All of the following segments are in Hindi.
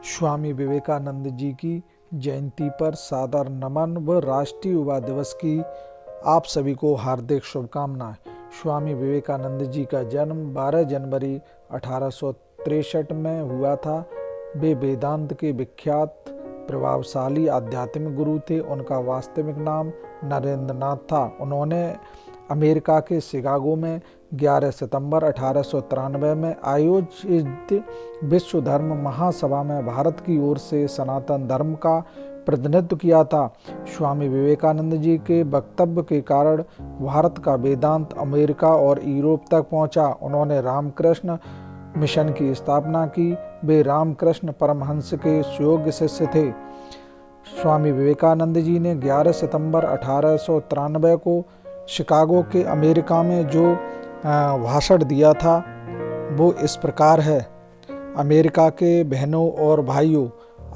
स्वामी विवेकानंद जी की जयंती पर सादर नमन व राष्ट्रीय युवा दिवस की आप सभी को हार्दिक शुभकामनाएं। स्वामी विवेकानंद जी का जन्म 12 जनवरी 1863 में हुआ था। वे वेदांत के विख्यात प्रभावशाली आध्यात्मिक गुरु थे। उनका वास्तविक नाम नरेंद्रनाथ था। उन्होंने अमेरिका के शिकागो में 11 सितंबर 1893 में आयोजित विश्व धर्म महासभा में भारत की ओर से सनातन धर्म का प्रतिनिधित्व किया था। स्वामी विवेकानंद जी के वक्तव्य के कारण भारत का वेदांत अमेरिका और यूरोप तक पहुंचा। उन्होंने रामकृष्ण मिशन की स्थापना की। वे रामकृष्ण परमहंस के सुयोग्य शिष्य थे। स्वामी विवेकानंद जी ने 11 सितंबर 1893 को शिकागो के अमेरिका में जो भाषण दिया था वो इस प्रकार है। अमेरिका के बहनों और भाइयों,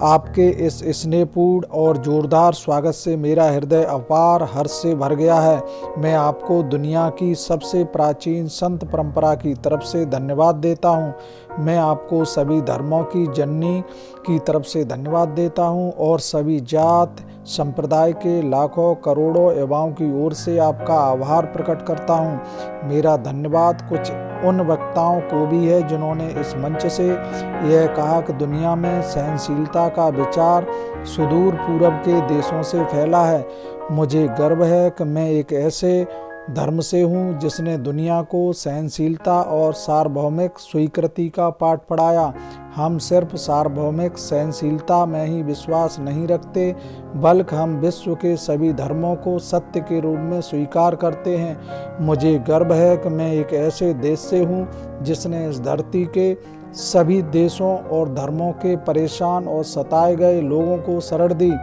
आपके इस स्नेहपूर्ण और जोरदार स्वागत से मेरा हृदय अपार हर्ष से भर गया है। मैं आपको दुनिया की सबसे प्राचीन संत परंपरा की तरफ से धन्यवाद देता हूँ। मैं आपको सभी धर्मों की जननी की तरफ से धन्यवाद देता हूँ और सभी जात संप्रदाय के लाखों करोड़ों युवाओं की ओर से आपका आभार प्रकट करता हूँ। मेरा धन्यवाद कुछ उन वक्ताओं को भी है जिन्होंने इस मंच से यह कहा कि दुनिया में सहनशीलता का विचार सुदूर पूर्व के देशों से फैला है। मुझे गर्व है कि मैं एक ऐसे धर्म से हूँ जिसने दुनिया को सहनशीलता और सार्वभौमिक स्वीकृति का पाठ पढ़ाया। हम सिर्फ सार्वभौमिक सहनशीलता में ही विश्वास नहीं रखते, बल्कि हम विश्व के सभी धर्मों को सत्य के रूप में स्वीकार करते हैं। मुझे गर्व है कि मैं एक ऐसे देश से हूँ जिसने इस धरती के सभी देशों और धर्मों के परेशान और सताए गए लोगों को शरण दी।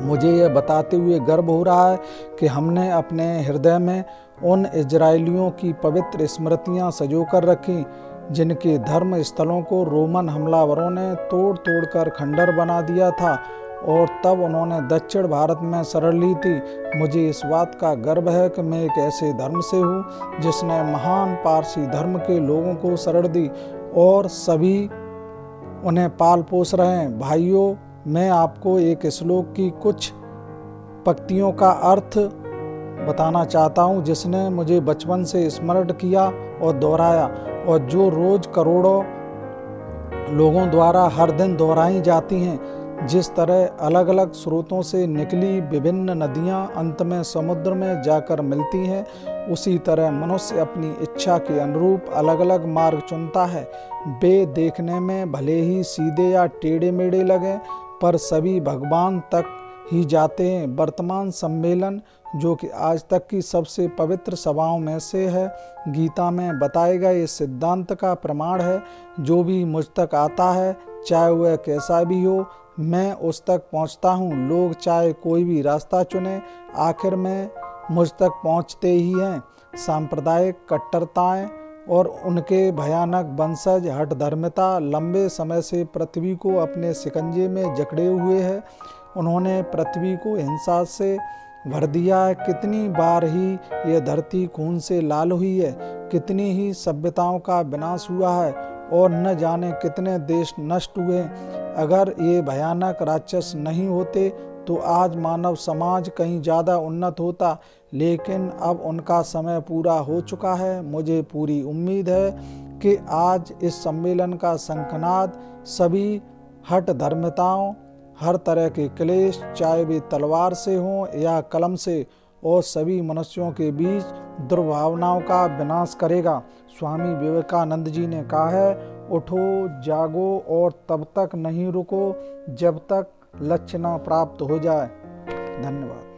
मुझे यह बताते हुए गर्व हो रहा है कि हमने अपने हृदय में उन इजरायलियों की पवित्र स्मृतियां संजो कर रखी जिनके धर्म स्थलों को रोमन हमलावरों ने तोड़ तोड़ कर खंडर बना दिया था और तब उन्होंने दक्षिण भारत में शरण ली थी। मुझे इस बात का गर्व है कि मैं एक ऐसे धर्म से हूँ जिसने महान पारसी धर्म के लोगों को शरण दी और सभी उन्हें पाल पोस रहे हैं। भाइयों, मैं आपको एक श्लोक की कुछ पंक्तियों का अर्थ बताना चाहता हूँ जिसने मुझे बचपन से स्मरण किया और दोहराया और जो रोज करोड़ों लोगों द्वारा हर दिन दोहराई जाती हैं। जिस तरह अलग अलग स्रोतों से निकली विभिन्न नदियाँ अंत में समुद्र में जाकर मिलती हैं, उसी तरह मनुष्य अपनी इच्छा के अनुरूप अलग अलग मार्ग चुनता है। वे देखने में भले ही सीधे या टेढ़े मेढ़े लगें, पर सभी भगवान तक ही जाते हैं। वर्तमान सम्मेलन, जो कि आज तक की सबसे पवित्र सभाओं में से है, गीता में बताए गए इस सिद्धांत का प्रमाण है। जो भी मुझ तक आता है, चाहे वह कैसा भी हो, मैं उस तक पहुंचता हूं। लोग चाहे कोई भी रास्ता चुने, आखिर में मुझ तक पहुंचते ही हैं। सांप्रदायिक कट्टरताएं और उनके भयानक वंशज हठ धर्मिता लंबे समय से पृथ्वी को अपने शिकंजे में जकड़े हुए है। उन्होंने पृथ्वी को हिंसा से भर दिया है। कितनी बार ही यह धरती खून से लाल हुई है, कितनी ही सभ्यताओं का विनाश हुआ है और न जाने कितने देश नष्ट हुए। अगर ये भयानक राक्षस नहीं होते तो आज मानव समाज कहीं ज़्यादा उन्नत होता, लेकिन अब उनका समय पूरा हो चुका है। मुझे पूरी उम्मीद है कि आज इस सम्मेलन का शंखनाद सभी हठ धर्मिताओं, हर तरह के क्लेश, चाहे वे तलवार से हों या कलम से, और सभी मनुष्यों के बीच दुर्भावनाओं का विनाश करेगा। स्वामी विवेकानंद जी ने कहा है, उठो जागो और तब तक नहीं रुको जब तक लक्ष्य न प्राप्त हो जाए। धन्यवाद।